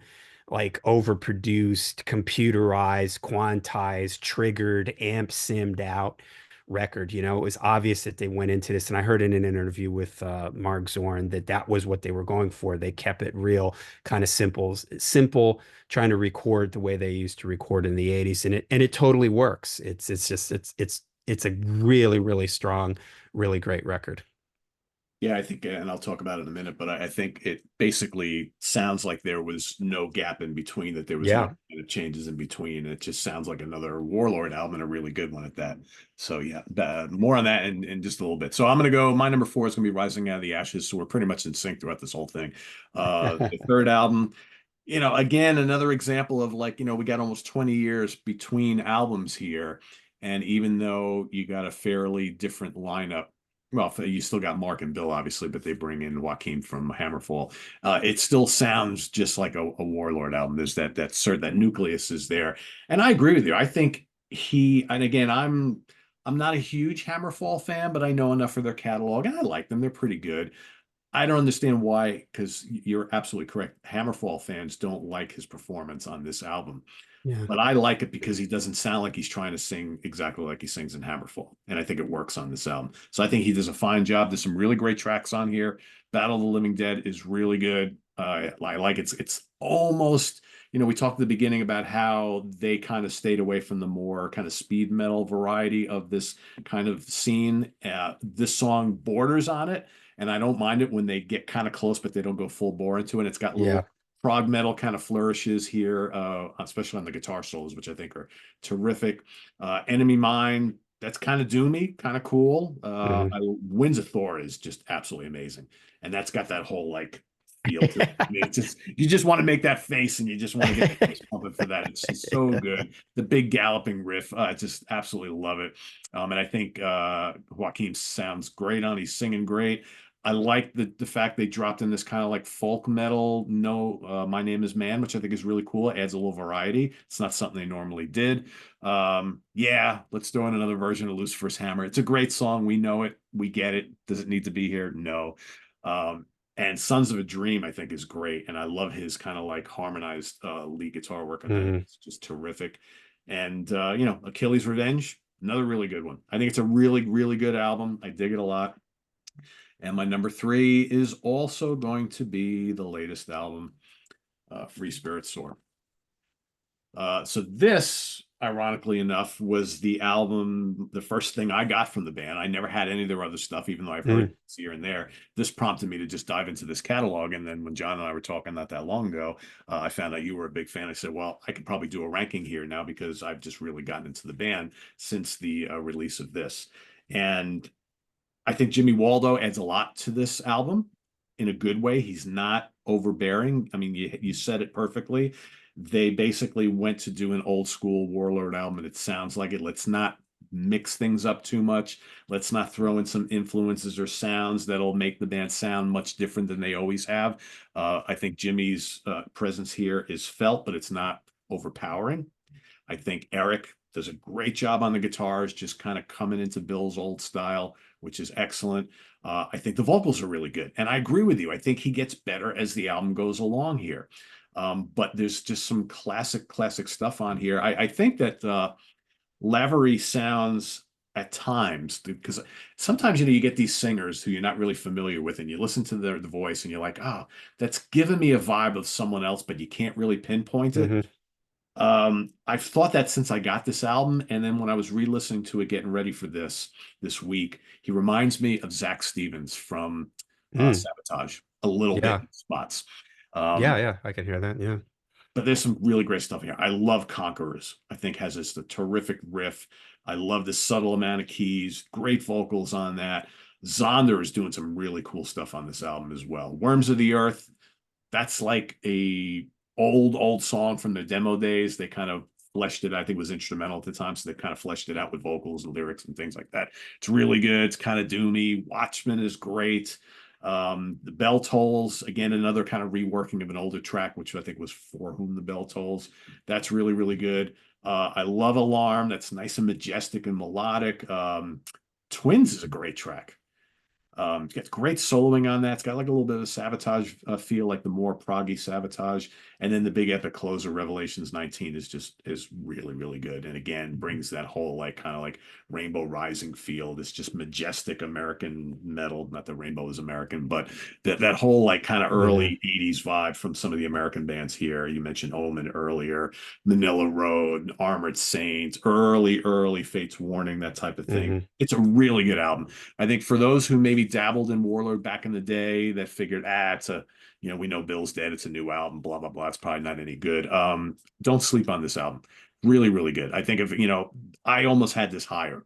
like overproduced, computerized, quantized, triggered, amp simmed out record. You know, it was obvious that they went into this, and I heard in an interview with Mark Zorn that that was what they were going for. They kept it real, kind of simple, trying to record the way they used to record in the '80s, and it totally works. It's a really really strong, really great record. Yeah, I think, and I'll talk about it in a minute, but I think it basically sounds like there was no gap in between, that there was no Yeah. kind of changes in between. It just sounds like another Warlord album, and a really good one at that. So yeah, more on that in just a little bit. So I'm gonna go. My number four is gonna be Rising Out of the Ashes. So we're pretty much in sync throughout this whole thing. The third album, again, another example of, like, we got almost 20 years between albums here. And even though you got a fairly different lineup, well, you still got Mark and Bill, obviously, but they bring in Joaquin from Hammerfall. It still sounds just like a Warlord album. There's that nucleus is there. And I agree with you. I think and again, I'm not a huge Hammerfall fan, but I know enough for their catalog, and I like them. They're pretty good. I don't understand why, because you're absolutely correct. Hammerfall fans don't like his performance on this album. Yeah. But I like it because he doesn't sound like he's trying to sing exactly like he sings in Hammerfall. And I think it works on this album. So I think he does a fine job. There's some really great tracks on here. Battle of the Living Dead is really good. I like it's almost, we talked at the beginning about how they kind of stayed away from the more kind of speed metal variety of this kind of scene. This song borders on it, and I don't mind it when they get kind of close, but they don't go full bore into it. It's got Yeah. little prog metal kind of flourishes here, especially on the guitar solos, which I think are terrific. Enemy Mine, that's kind of doomy, kind of cool. Mhm. Winds of Thor is just absolutely amazing, and that's got that whole like feel to it. I mean, it's just, you just want to make that face, and you just want to get the face pumping for that. It's just so good. The big galloping riff, I just absolutely love it. And I think Joaquin sounds great on. He's singing great. I like the fact they dropped in this kind of like folk metal, no, My Name is Man, which I think is really cool. It adds a little variety. It's not something they normally did. Yeah, let's throw in another version of Lucifer's Hammer. It's a great song. We know it. We get it. Does it need to be here? No. And Sons of a Dream, I think, is great. And I love his kind of like harmonized lead guitar work on that. Mhm. It's just terrific. And Achilles Revenge, another really good one. I think it's a really, really good album. I dig it a lot. And my number three is also going to be the latest album, Free Spirit Soar. So this, ironically enough, was the album, the first thing I got from the band. I never had any of their other stuff, even though I've heard Mhm. this here and there. This prompted me to just dive into this catalog. And then when John and I were talking not that long ago, I found out you were a big fan. I said, well, I could probably do a ranking here now, because I've just really gotten into the band since the release of this. And I think Jimmy Waldo adds a lot to this album in a good way. He's not overbearing. I mean, you said it perfectly. They basically went to do an old school Warlord album, and it sounds like it. Let's not mix things up too much. Let's not throw in some influences or sounds that'll make the band sound much different than they always have. I think Jimmy's presence here is felt, but it's not overpowering. I think Eric does a great job on the guitars, just kind of coming into Bill's old style, which is excellent. I think the vocals are really good. And I agree with you. I think he gets better as the album goes along here. But there's just some classic stuff on here. I think that Lavery sounds at times, because sometimes, you get these singers who you're not really familiar with, and you listen to the voice and you're like, oh, that's giving me a vibe of someone else, but you can't really pinpoint it. Mhm. I've thought that since I got this album, and then when I was re-listening to it, getting ready for this week, he reminds me of Zach Stevens from Mm. Sabotage a little bit Yeah. in spots. Yeah. Um, Yeah. I can hear that. Yeah. but there's some really great stuff here. I love Conquerors. I think has this the terrific riff. I love the subtle amount of keys, great vocals on that. Zonder is doing some really cool stuff on this album as well. Worms of the Earth, that's like a old song from the demo days. They kind of fleshed it. I think it was instrumental at the time, so they kind of fleshed it out with vocals and lyrics and things like that. It's really good. It's kind of doomy. Watchmen is great. The Bell Tolls, again, another kind of reworking of an older track, which I think was For Whom the Bell Tolls. That's really, really good. I love Alarm. That's nice and majestic and melodic. Twins is a great track. It's got great soloing on that. It's got like a little bit of Sabotage feel, like the more proggy Sabotage. And then the big epic closer, Revelations 19, is really, really good. And again, brings that whole like kind of like Rainbow Rising feel, this just majestic American metal. Not that Rainbow is American, but that whole like kind of Hmm. early 80s vibe from some of the American bands here. You mentioned Omen earlier, Manila Road, Armored Saints, early Fates Warning, that type of thing. Hmm. It's a really good album. I think for those who maybe dabbled in Warlord back in the day that figured, it's a, we know Bill's dead, it's a new album, blah, blah, blah. It's probably not any good. Don't sleep on this album. Really, really good. I think if, I almost had this higher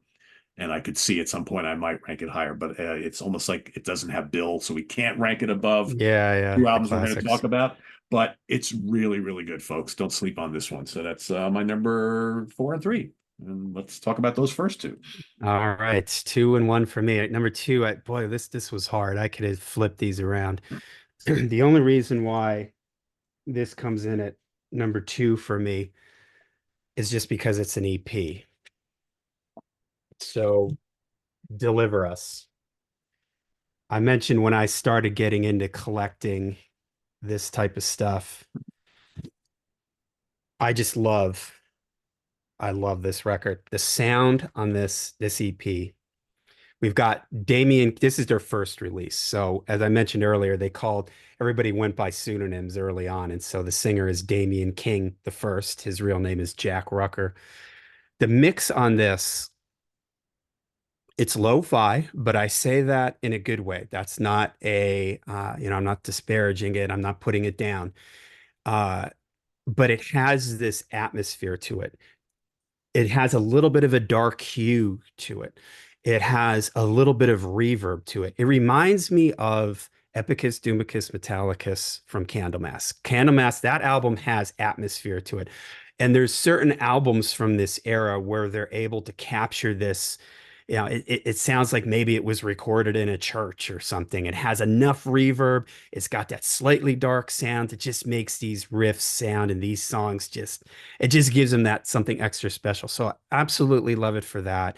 and I could see at some point I might rank it higher, but it's almost like it doesn't have Bill, so we can't rank it above Yeah, yeah, two the albums we're going to talk classics. about. But it's really, really good, folks. Don't sleep on this one. So that's my number 4 and 3. And let's talk about those first two. All right, 2 and 1 for me. At number two, boy, this was hard. I could have flipped these around. The only reason why this comes in at number two for me is just because it's an EP. So Deliver Us. I mentioned when I started getting into collecting this type of stuff, I just I love this record. The sound on this EP. We've got Damien. This is their first release. So as I mentioned earlier, everybody went by pseudonyms early on. And so the singer is Damien King the first. His real name is Jack Rucker. The mix on this, it's lo-fi, but I say that in a good way. That's not I'm not disparaging it. I'm not putting it down. Uh, but it has this atmosphere to it. It has a little bit of a dark hue to it. It has a little bit of reverb to it. It reminds me of Epicus Doomicus Metallicus from Candlemass. Candlemass, that album has atmosphere to it. And there's certain albums from this era where they're able to capture this. It sounds like maybe it was recorded in a church or something. It has enough reverb. It's got that slightly dark sound. It just makes these riffs sound and these songs it just gives them that something extra special. So I absolutely love it for that.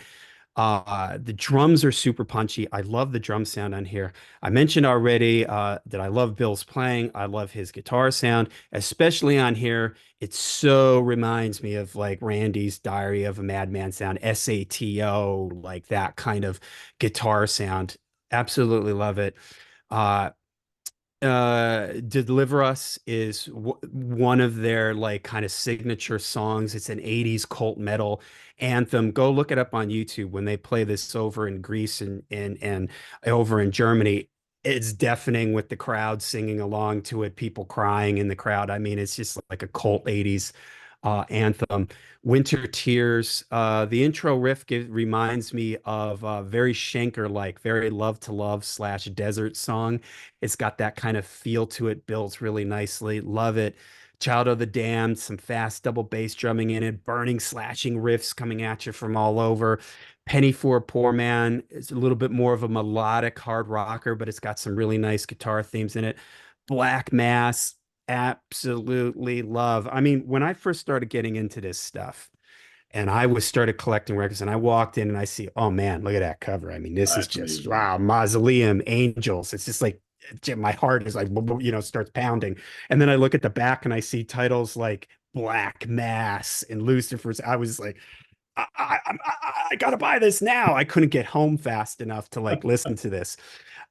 The drums are super punchy. I love the drum sound on here. I mentioned already that I love Bill's playing. I love his guitar sound, especially on here. It so reminds me of like Randy's Diary of a Madman sound, SATO, like that kind of guitar sound. Absolutely love it. Uh, Deliver Us is one of their like kind of signature songs. It's an 80s cult metal anthem. Go look it up on YouTube when they play this over in Greece and over in Germany. It's deafening with the crowd singing along to it, people crying in the crowd. I mean, it's just like a cult 80s anthem. Winter Tears. The intro riff reminds me of very Schenker-like, very Love to Love / Desert Song. It's got that kind of feel to it, builds really nicely. Love it. Child of the Damned, some fast double bass drumming in it, burning, slashing riffs coming at you from all over. Penny for a Poor Man is a little bit more of a melodic hard rocker, but it's got some really nice guitar themes in it. Black Mass, absolutely love. I mean, when I first started getting into this stuff, and I was started collecting records and I walked in and I see, oh man, look at that cover. I mean, this is That's just amazing. wow, Mausoleum, Angels. It's just like my heart is like, starts pounding. And then I look at the back and I see titles like Black Mass and Lucifer's. I was like, I gotta buy this now. I couldn't get home fast enough to like listen to this.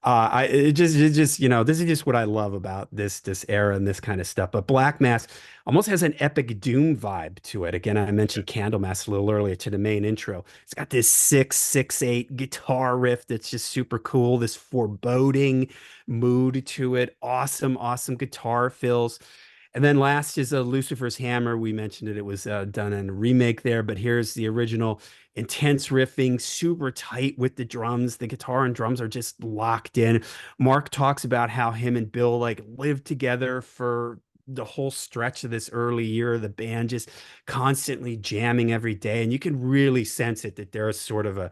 This is just what I love about this era and this kind of stuff. But Black Mass almost has an epic doom vibe to it. Again, I mentioned Candlemass a little earlier to the main intro. It's got this 6/6/8 guitar riff that's just super cool. This foreboding mood to it. Awesome guitar fills. And then last is Lucifer's Hammer. We mentioned it. It was done in a remake there, but here's the original. Intense riffing, super tight with the drums. The guitar and drums are just locked in. Mark talks about how him and Bill like lived together for the whole stretch of this early year of the band, just constantly jamming every day. And you can really sense it that there's sort of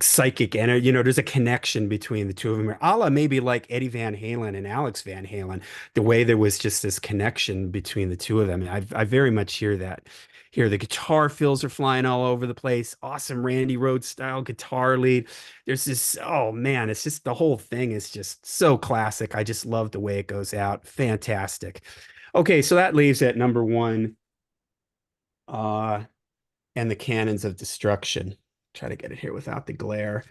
psychic energy. There's a connection between the two of them, a la maybe like Eddie Van Halen and Alex Van Halen. The way there was just this connection between the two of them. I very much hear that. Here, the guitar fills are flying all over the place. Awesome Randy Rhoads style guitar lead. There's this, oh man, it's just the whole thing is just so classic. I just love the way it goes out. Fantastic. Okay, so that leaves at number one. And the Cannons of Destruction. Try to get it here without the glare.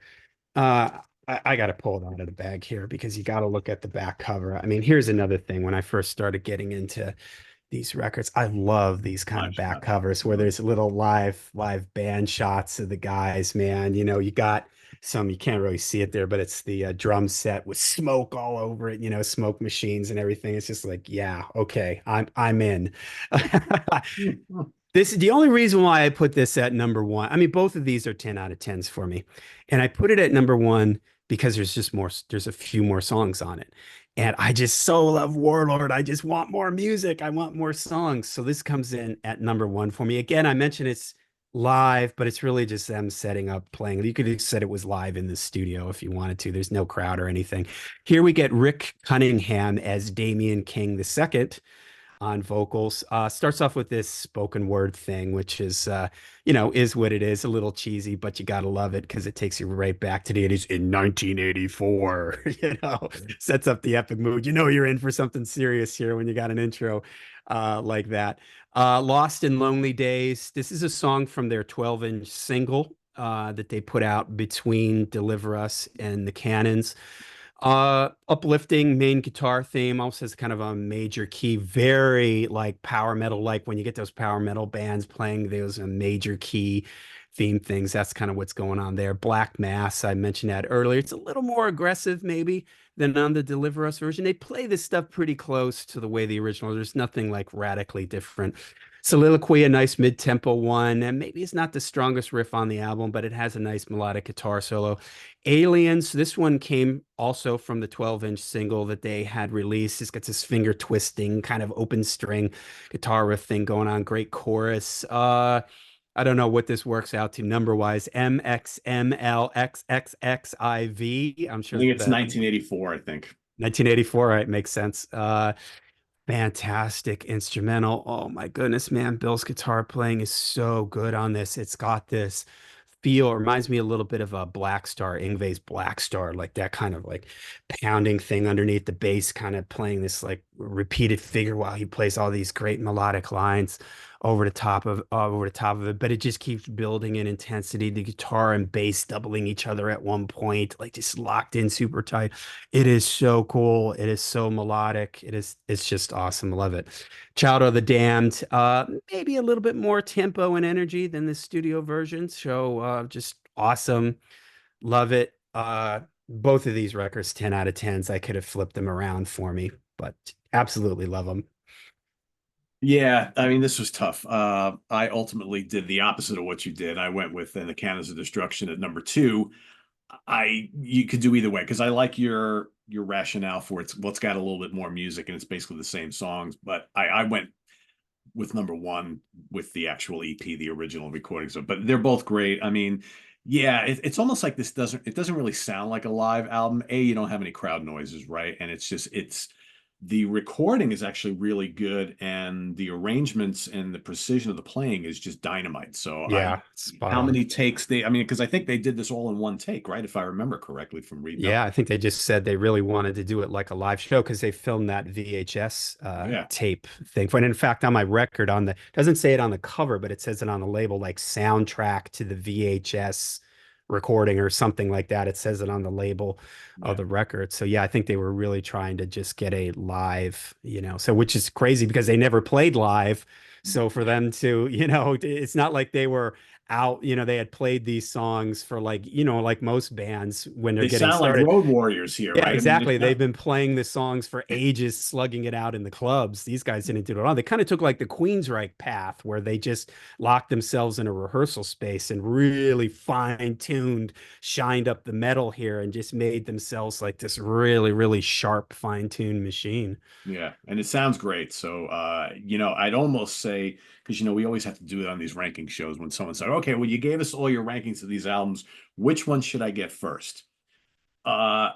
Uh, I got to pull it out of the bag here because you got to look at the back cover. I mean, here's another thing. When I first started getting into these records, I love these kind of Much. back covers where Absolutely. there's little live band shots of the guys, man. You got some, you can't really see it there, but it's the drum set with smoke all over it, smoke machines and everything. It's just like, yeah, okay, I'm in. This is the only reason why I put this at number one. I mean, both of these are 10 out of 10s for me. And I put it at number one because there's a few more songs on it. And I just so love Warlord. I just want more music. I want more songs. So this comes in at number one for me. Again, I mentioned it's live, but it's really just them setting up playing. You could have said it was live in the studio if you wanted to. There's no crowd or anything. Here we get Rick Cunningham as Damian King II on vocals. Starts off with this spoken word thing, which is what it is, a little cheesy, but you gotta love it because it takes you right back to the 80s in 1984. Sets up the epic mood. You're in for something serious here when you got an intro like that. Lost in Lonely Days. This is a song from their 12-inch single that they put out between Deliver Us and the Cannons. Uplifting main guitar theme, also has kind of a major key, very like power metal, like when you get those power metal bands playing those major key theme things. That's kind of what's going on there. Black Mass, I mentioned that earlier. It's a little more aggressive maybe than on the Deliver Us version. They play this stuff pretty close to the way the original. There's nothing like radically different. Soliloquy, a nice mid-tempo one, and maybe it's not the strongest riff on the album, but it has a nice melodic guitar solo. Aliens, this one came also from the 12-inch single that they had released. It's got this finger twisting kind of open string guitar riff thing going on. Great chorus. I don't know what this works out to number wise. MXMLXXXIV. I'm I sure think it's that 1984, I think. 1984, right? Makes sense. Fantastic instrumental. Oh my goodness, man. Bill's guitar playing is so good on this. It's got this feel, it reminds me a little bit of a Black Star, Ingve's Black Star, like that kind of like pounding thing underneath the bass, kind of playing this like repeated figure while he plays all these great melodic lines over the top of it. But it just keeps building in intensity. The guitar and bass doubling each other at one point, like just locked in super tight. It is so cool. It is so melodic. It's just awesome. Love it. Child of the Damned, maybe a little bit more tempo and energy than the studio version. So just awesome. Love it. Both of these records, 10 out of 10s. I could have flipped them around for me, but absolutely love them. Yeah, I mean, this was tough. I ultimately did the opposite of what you did. I went with the Cannons of Destruction at number two. You could do either way because I like your rationale for it's what's got a little bit more music and it's basically the same songs. But I went with number one with the actual EP, the original recordings. So, but they're both great. I mean, yeah, it's almost like it doesn't really sound like a live album. A, you don't have any crowd noises, right? And it's the recording is actually really good, and the arrangements and the precision of the playing is just dynamite. So Yeah, spot how on. many takes I mean, because I think they did this all in one take, right? If I remember correctly from reading up. Yeah, I think they just said they really wanted to do it like a live show because they filmed that VHS Yeah. tape thing. And in fact, on my record, doesn't say it on the cover, but it says it on the label, like soundtrack to the VHS recording or something like that. It says it on the label of Yeah. the record. So yeah, I think they were really trying to just get a live, so which is crazy because they never played live. So for them to, it's not like they were out, they had played these songs for like, like most bands when they're They getting sound like started. road warriors here, Yeah, right? I mean, they exactly. They've sound, been playing the songs for ages, slugging it out in the clubs. These guys didn't do it at all. They kind of took like the Queensryche path where they just locked themselves in a rehearsal space and really fine-tuned, shined up the metal here and just made themselves like this really, really sharp, fine-tuned machine. yeah, and it sounds great. So, I'd almost say, because we always have to do it on these ranking shows when someone said, okay, well, you gave us all your rankings of these albums. Which one should I get first?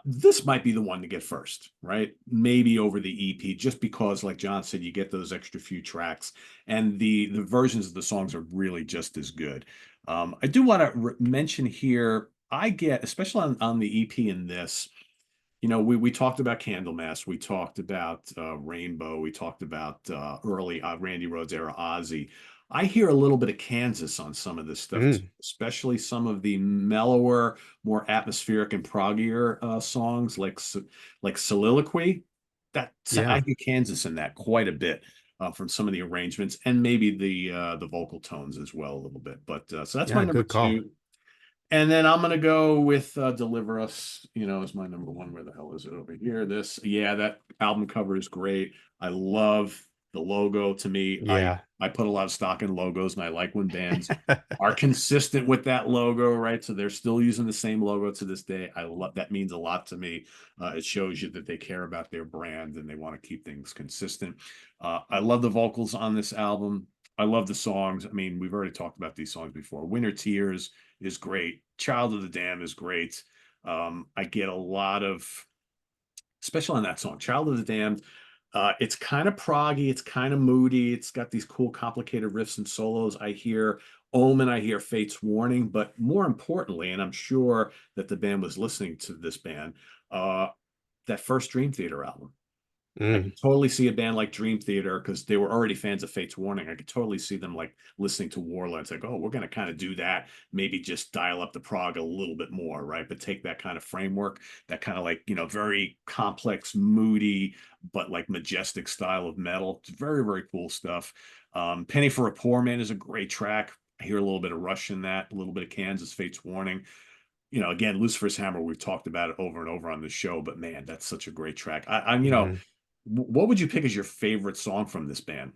This might be the one to get first, right? Maybe over the EP, just because, like John said, you get those extra few tracks, and the versions of the songs are really just as good. I do want to mention here, I get, especially on the EP in this, we talked about Candlemass, we talked about Rainbow, we talked about early Randy Rhoads era Ozzy. I hear a little bit of Kansas on some of this stuff, Mm, especially some of the mellower, more atmospheric and proggier songs like Soliloquy. I yeah. hear Kansas in that quite a bit from some of the arrangements and maybe the vocal tones as well a little bit. But so that's my Yeah, number good call. two. And then I'm gonna go with Deliver Us, as my number one. Where the hell is it over here? Yeah, that album cover is great. I love the logo. To me, I Yeah. I put a lot of stock in logos, and I like when bands are consistent with that logo, right? So they're still using the same logo to this day. I love that, means a lot to me. It shows you that they care about their brand and they want to keep things consistent. I love the vocals on this album. I love the songs. I mean, we've already talked about these songs before. Winter Tears is great. Child of the Dam is great. I get a lot of, especially on that song, Child of the Damned. It's kind of proggy, it's kind of moody, it's got these cool, complicated riffs and solos. I hear Omen, I hear Fate's Warning, but more importantly, and I'm sure that the band was listening to this band, uh, that first Dream Theater album. I Mm, could totally see a band like Dream Theater, because they were already fans of Fate's Warning. I could totally see them like listening to Warlord. It's like, oh, we're going to kind of do that. Maybe just dial up the prog a little bit more, right? But take that kind of framework, that kind of like, very complex, moody, but like majestic style of metal. It's very, very cool stuff. Penny for a Poor Man is a great track. I hear a little bit of Rush in that, a little bit of Kansas, Fate's Warning. Again, Lucifer's Hammer, we've talked about it over and over on the show, but man, that's such a great track. mhm. What would you pick as your favorite song from this band?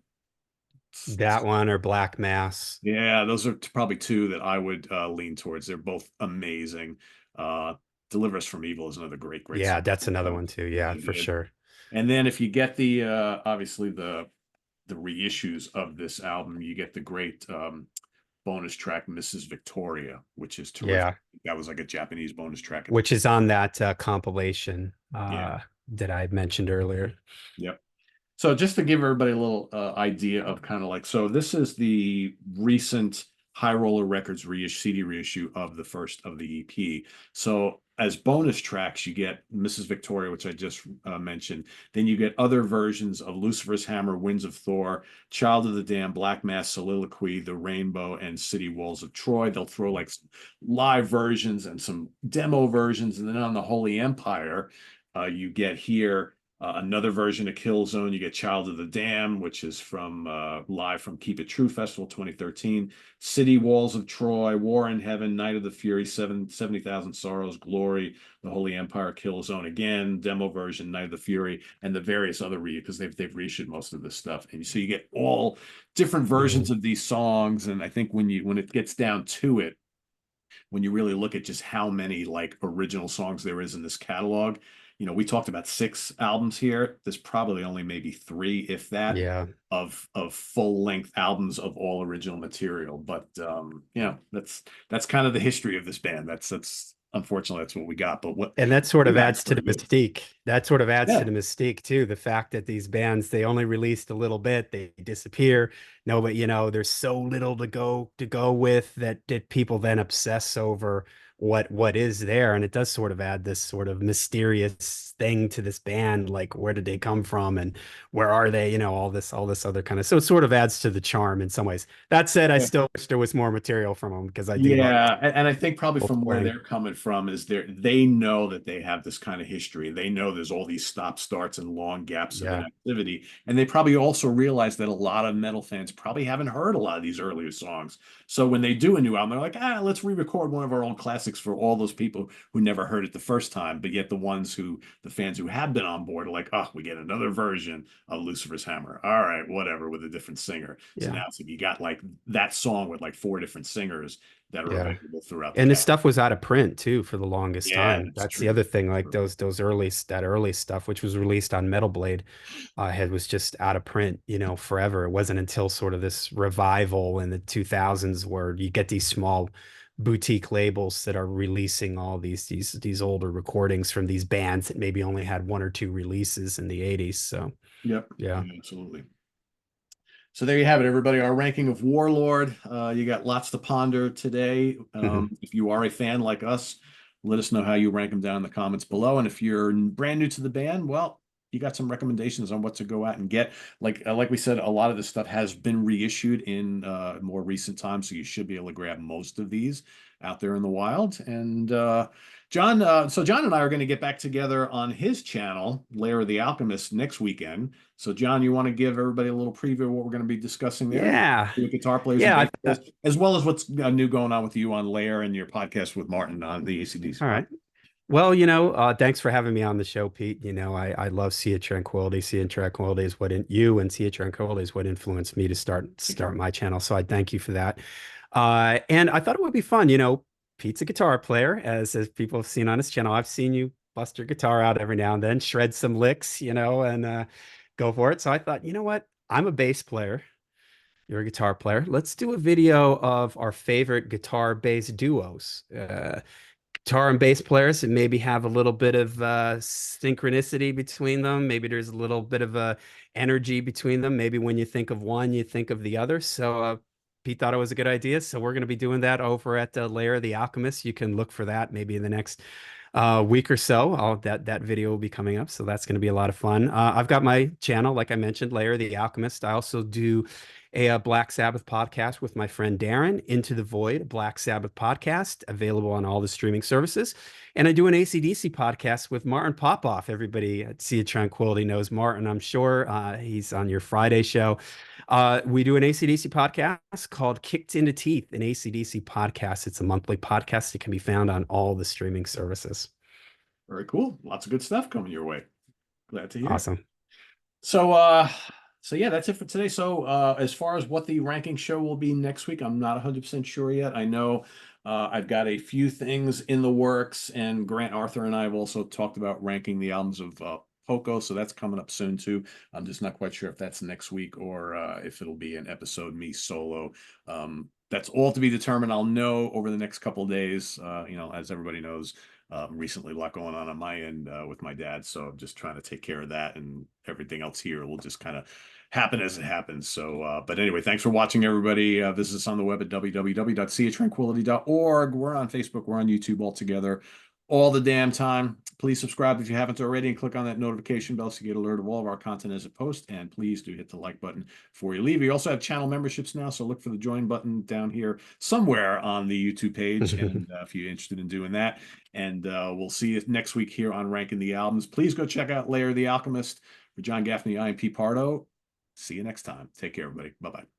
That one or Black Mass. Yeah, those are probably two that I would lean towards. They're both amazing. Uh, Deliver Us from Evil is another great, great Yeah, song. that's another Uh, one too. Yeah, really for good. sure. And then if you get obviously the reissues of this album, you get the great bonus track Mrs. Victoria, which is terrific. Yeah, That was like a Japanese bonus track. which is on that compilation Yeah. that I mentioned earlier. Yep. So just to give everybody a little idea of kind of like, so this is the recent High Roller Records CD reissue of the first of the EP. So as bonus tracks, you get Mrs. Victoria, which I just mentioned. Then you get other versions of Lucifer's Hammer, Winds of Thor, Child of the Dam, Black Mass, Soliloquy, The Rainbow, and City Walls of Troy. They'll throw like live versions and some demo versions. And then on the Holy Empire, you get here another version of Killzone. You get Child of the Dam, which is from live from Keep It True Festival 2013. City Walls of Troy, War in Heaven, Night of the Fury, 70,000 Sorrows, Glory, The Holy Empire, Killzone again, demo version, Night of the Fury, and the various other because they've reissued most of this stuff. And so you get all different versions Mhm. of these songs. And I think when it gets down to it, when you really look at just how many like original songs there is in this catalog. We talked about 6 albums here. There's probably only maybe 3, if that, Yeah. of full length albums of all original material. But that's kind of the history of this band. That's unfortunately that's what we got. But what And that sort we of got is adds to the pretty good. mystique. That sort of adds to Yeah. the mystique too. The fact that these bands, they only released a little bit, they disappear. No, but there's so little to go with that people then obsess over what is there. And it does sort of add this sort of mysterious thing to this band. Like, where did they come from and where are they? All this other kind of, so it sort of adds to the charm in some ways. That said, I still wish there was more material from them because I do love Yeah, and I think probably both from where playing. they're coming from is they know that they have this kind of history. They know there's all these stop starts and long gaps of Yeah. inactivity, and they probably also realize that a lot of metal fans probably haven't heard a lot of these earlier songs. So when they do a new album, they're like, let's re-record one of our old classic classics for all those people who never heard it the first time, but yet the fans who have been on board are like, oh, we get another version of Lucifer's Hammer. All right, whatever, with a different singer. So Yeah. now it's like you got like that song with like four different singers that are Yeah. available throughout the And this catalog. stuff was out of print too for the longest Yeah, time. that's That's the true. other thing. Like those early that early stuff, which was released on Metal Blade, had was just out of print, forever. It wasn't until sort of this revival in the 2000s where you get these small boutique labels that are releasing all these older recordings from these bands that maybe only had one or two releases in the 80s. So Yep. yeah. Yeah, absolutely. So there you have it, everybody. Our ranking of Warlord. You got lots to ponder today. If you are a fan like us, let us know how you rank them down in the comments below. And if you're brand new to the band, well, you got some recommendations on what to go out and get. Like we said, a lot of this stuff has been reissued in more recent times, so you should be able to grab most of these out there in the wild. And John and I are going to get back together on his channel, Lair of the Alchemist, next weekend. So, John, you want to give everybody a little preview of what we're going to be discussing there? Yeah. With guitar players and Yeah. bass players, as well as what's new going on with you on Lair and your podcast with Martin on the ACDC All podcast. right. Well, thanks for having me on the show, Pete. I love Sea of Tranquility. Sea of Tranquility is you and Sea of Tranquility is what influenced me to Thank you. start my channel. So I thank you for that. And I thought it would be fun. Pete's a guitar player, as people have seen on his channel. I've seen you bust your guitar out every now and then, shred some licks, and go for it. So I thought, you know what? I'm a bass player. You're a guitar player. Let's do a video of our favorite guitar bass duos. Guitar and bass players and maybe have a little bit of synchronicity between them. Maybe there's a little bit of energy between them. Maybe when you think of one, you think of the other. So Pete thought it was a good idea. So we're going to be doing that over at Lair of the Alchemist. You can look for that maybe in the next week or so. That video will be coming up. So that's going to be a lot of fun. I've got my channel, like I mentioned, Lair of the Alchemist. I also do a Black Sabbath podcast with my friend Darren, Into the Void, Black Sabbath podcast, available on all the streaming services. And I do an AC/DC podcast with Martin Popoff. Everybody at Sea of Tranquility knows Martin, I'm sure. He's on your Friday show. We do an AC/DC podcast called Kicked into Teeth, an AC/DC podcast. It's a monthly podcast. It can be found on all the streaming services. Very cool. Lots of good stuff coming your way. Glad to hear it. Awesome. So yeah, that's it for today. So as far as what the ranking show will be next week, I'm not 100% sure yet. I know I've got a few things in the works, and Grant Arthur and I have also talked about ranking the albums of Poco, so that's coming up soon too. I'm just not quite sure if that's next week or if it'll be an episode me solo. That's all to be determined. I'll know over the next couple of days. As everybody knows, recently a lot going on my end with my dad, so I'm just trying to take care of that, and everything else here will just kind of happen as it happens. So, but anyway, thanks for watching, everybody. Visit us on the web at www.seatranquility.org. We're on Facebook, we're on YouTube all together all the damn time. Please subscribe if you haven't already and click on that notification bell so you get alert of all of our content as it posts. And please do hit the like button before you leave. We also have channel memberships now, so look for the join button down here somewhere on the YouTube page. And if you're interested in doing that, and we'll see you next week here on Ranking the Albums. Please go check out Lair of the Alchemist. For John Gaffney, I am Pete Pardo. See you next time. Take care, everybody. Bye-bye.